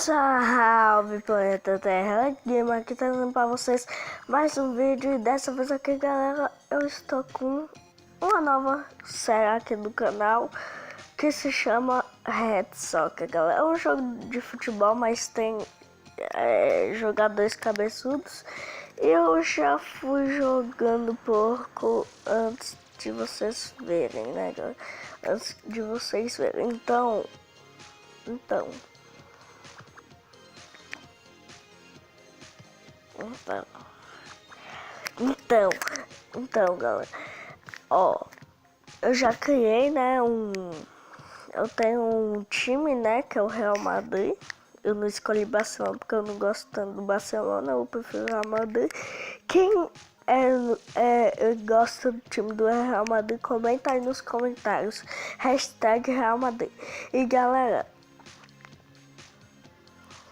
Salve planeta Terra, Gamer aqui trazendo para vocês mais um vídeo. E dessa vez aqui, galera, eu estou com uma nova série aqui do canal que se chama Red Soccer, galera. É um jogo de futebol, mas tem jogadores cabeçudos. E eu já fui jogando porco antes de vocês verem, né, galera? Antes de vocês verem. Então, galera, ó, eu já criei, né, eu tenho um time, né, que é o Real Madrid. Eu não escolhi Barcelona porque eu não gosto tanto do Barcelona, eu prefiro o Real Madrid. Quem gosta do time do Real Madrid, comenta aí nos comentários, hashtag Real Madrid. E galera,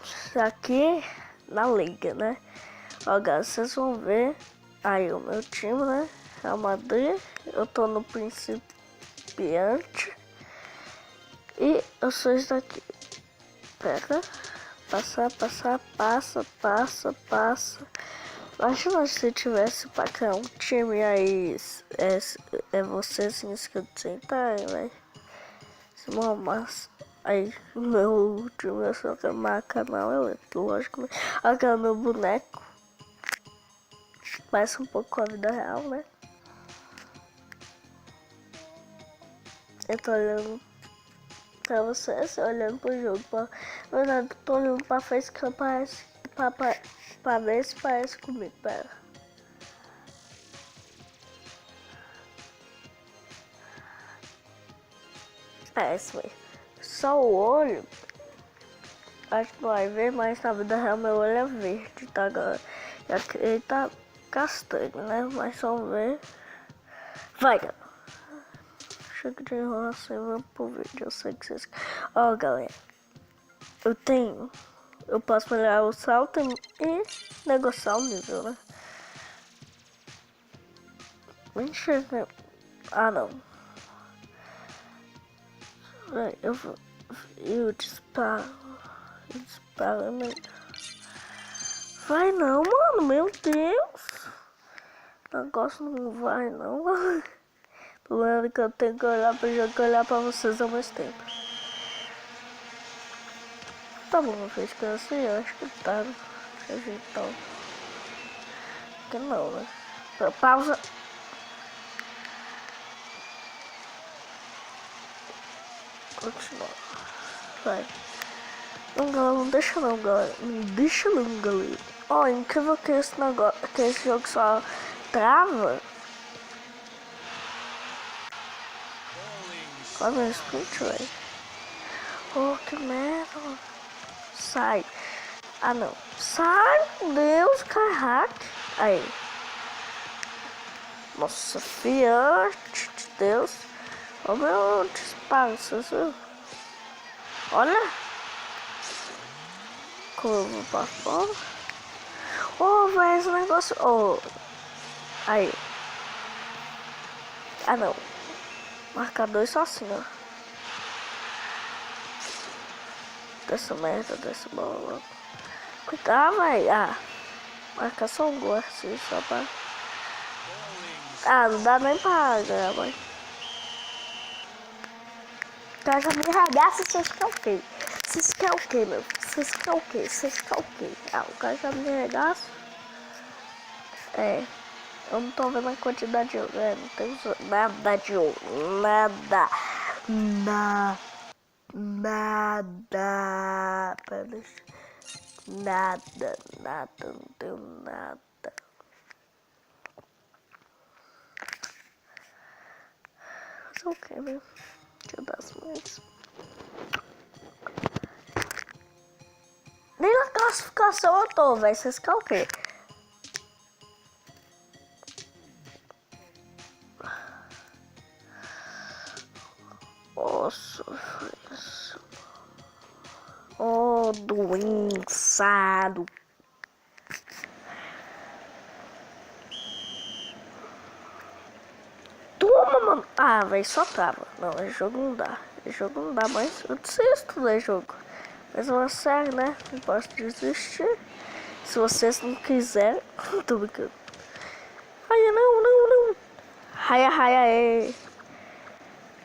isso aqui na liga, né? Ó, galera, vocês vão ver aí o meu time, né? Real Madrid. Eu tô no principiante. E eu sou isso daqui. Pega, passa. Imagina se tivesse pra criar um time aí, vocês inscritos sentarem, velho. Mas aí, meu time é só que marca não, lógico. Aqui meu boneco. Parece um pouco com a vida real, né? Eu tô olhando pra vocês, olhando pro jogo. Na verdade, eu tô olhando pra face que parece. Pra ver se parece comigo. Pera. Parece mesmo. Só o olho. Acho que não vai ver, mas na vida real meu olho é verde, tá, galera? Ele tá castanho, né? Mas vamos ver. Vai, galera. Chega de enrolação e vamos pro vídeo. Eu sei que vocês... Ó, galera. Eu posso melhorar o salto e negociar o nível, né? Mentira. Ah, não. Eu disparo, né? Vai não, mano, meu Deus. O negócio não vai não. O problema é que eu tenho que olhar pra jogo e olhar pra vocês ao mesmo tempo. Tá bom, fez que eu sei, eu acho que tá. Então. Que não, né? Pausa. Continua. Vai. Não, galera, não deixa não, galera. Ó, incrível que esse negócio, que esse jogo só trava. Olha meu sprint, velho. Oh, que merda. Sai. Ah, não. Sai, Deus, cai hack. Aí. Nossa, fiante de Deus. Olha o meu disparo, você viu? Olha. Curva pra fora. Oh, vai esse negócio. Oh. Aí. Ah, não. Marcador só assim, ó. Dessa merda, dessa bola. Cuidado, vai. Ah. Marcar só um gol assim, só pra... Ah, não dá nem pra ganhar, mãe. Então já me regaça, vocês querem o quê? Vocês querem o quê, meu? Vocês querem o quê? Ah, o cara já me regaça. Eu não tô vendo a quantidade de ouro, não tem nada de ouro, nada. Pera, deixa. Nada, não tenho nada. Mas ok, meu. Deixa eu dar as mãos. Nem na classificação eu tô, velho. Vocês querem o quê? Nossa, isso. Oh, doençado. Toma, mano. Ah, velho, só trava. Não, esse jogo não dá. Esse jogo não dá mais. Eu desisto do jogo. Mas é uma série, né? Não posso desistir. Se vocês não quiserem. Tô brincando. Ai, não, não, não. Raia, raia, é.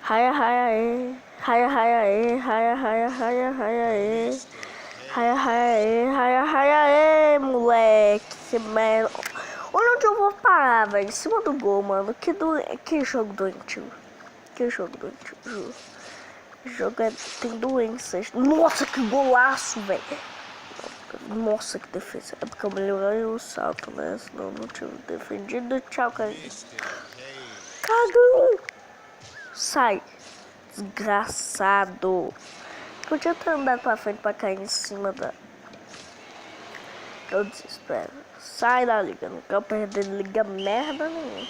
Raia, raia, é. Raia, raia, é. Raia, raia, raia, raia, é. Raia, raia, é. Raia, raia, é, moleque. Que merda. Olha onde eu vou parar, velho. Em cima do gol, mano. Que jogo doentio. Que jogo doentio, juro. O jogo tem doenças. Nossa, que golaço, velho. Nossa, que defesa. É porque eu melhorei o salto, né? Senão eu não tinha defendido. Tchau, cara. Cagão. Sai. Desgraçado. Podia ter andado pra frente pra cair em cima da... Eu desespero. Sai da liga. Não quero perder liga merda nenhuma.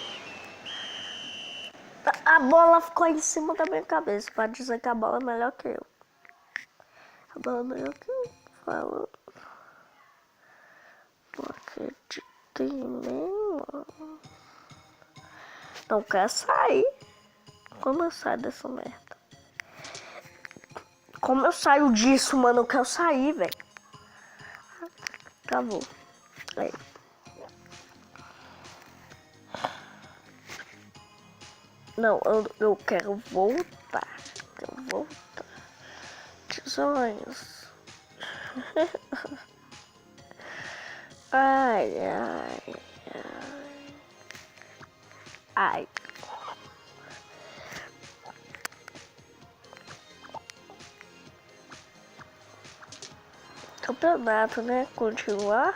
A bola ficou em cima da minha cabeça. Pra dizer que a bola é melhor que eu. A bola é melhor que eu. Falou. Não acreditei nem, mano. Não quero sair. Como eu saio dessa merda? Como eu saio disso, mano? Eu quero sair, velho. Acabou. Aí. Não, eu quero voltar. Quero voltar. Tesões. Ai, ai, ai. Ai. Campeonato, né? Continuar.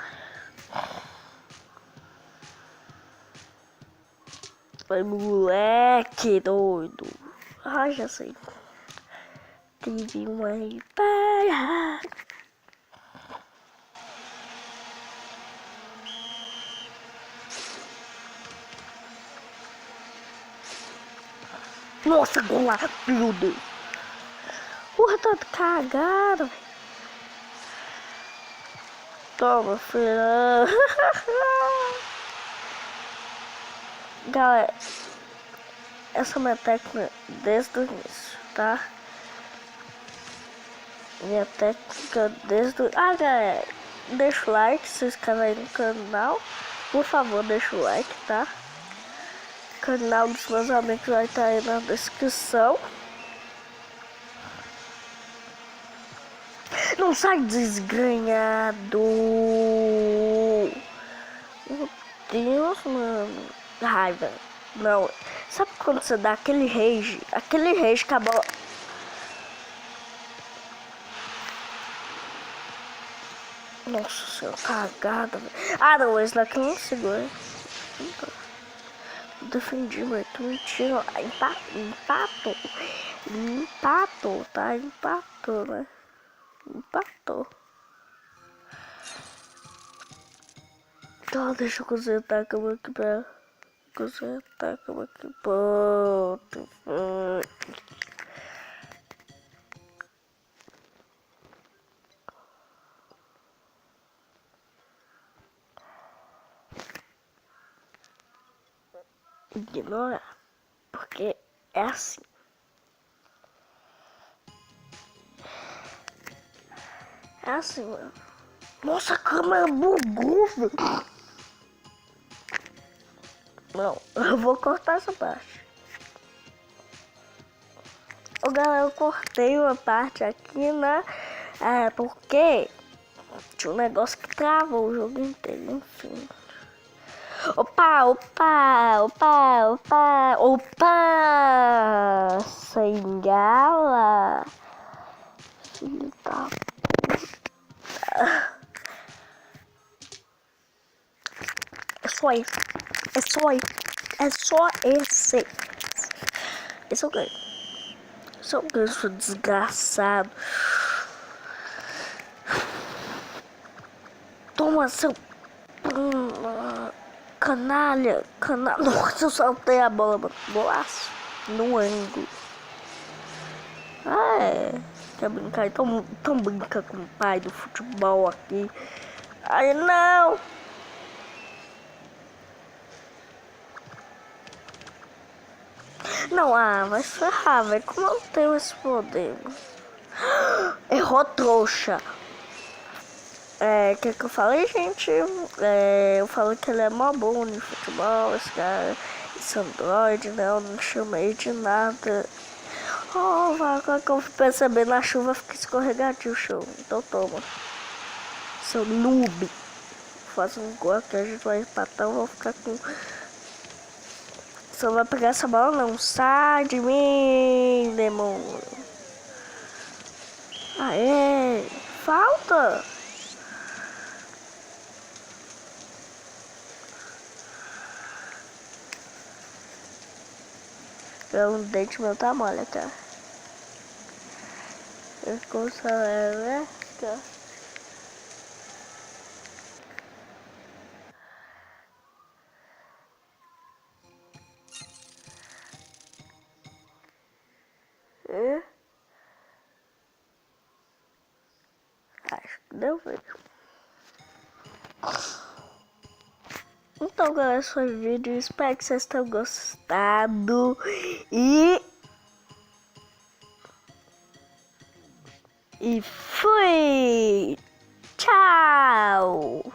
Vai, moleque doido. Ah, já sei. Tive uma para. Nossa, golaço, meu Deus. Porra, tá cagado. Toma, filha. Galera, essa é a minha técnica desde o início, tá? Minha técnica desde o... Ah, galera, deixa o like, se inscreve aí no canal. Por favor, deixa o like, tá? O canal dos meus amigos vai estar aí na descrição. Não sai desgranhado. Meu Deus, mano. Raiva. Não. Sabe quando você dá aquele rage? Aquele rage que a bola... Nossa senhora, cagada. Ah, não, esse daqui não segura. Defendi, mas tô mentindo. Empatou. Empatou, tá? Empatou, né? Empatou. Tá, deixa eu consertar a cama aqui pra... Consertar a cama aqui. Pronto. Ignorar. Porque é assim. É assim, mano. Nossa, a câmera bugou, velho. Não, eu vou cortar essa parte. Ô, galera, eu cortei uma parte aqui, né? É, porque tinha um negócio que travou o jogo inteiro, enfim. Opa, opa, opa, opa, opa! Sem gala. Filho da puta. É só isso. É só isso. É só esse. Esse é o ganho. Esse é o ganho, seu desgraçado. Toma, seu... canalha. Canalha. Nossa, eu saltei a bola, mano. Golaço. No ângulo. Ah, é. Quer brincar? Então brinca com o pai do futebol aqui. Ai, não. Não, vai ferrar, velho. Como eu não tenho esse poder? Errou, trouxa. Que eu falei, gente? Eu falo que ele é mó bom de futebol, esse cara. Esse Android, né? Eu não chamei de nada. Oh, agora que eu fui perceber na chuva fica escorregadio o chão. Então toma. Seu noob. Faz um gol que a gente vai empatar, eu vou ficar com... Você não vai pegar essa bola não. Sai de mim, demônio. Aê, falta. O dente meu tá mole, cara. Eu consigo, né? Acho que deu mesmo. Então, galera, esse foi o vídeo. Espero que vocês tenham gostado. E fui! Tchau!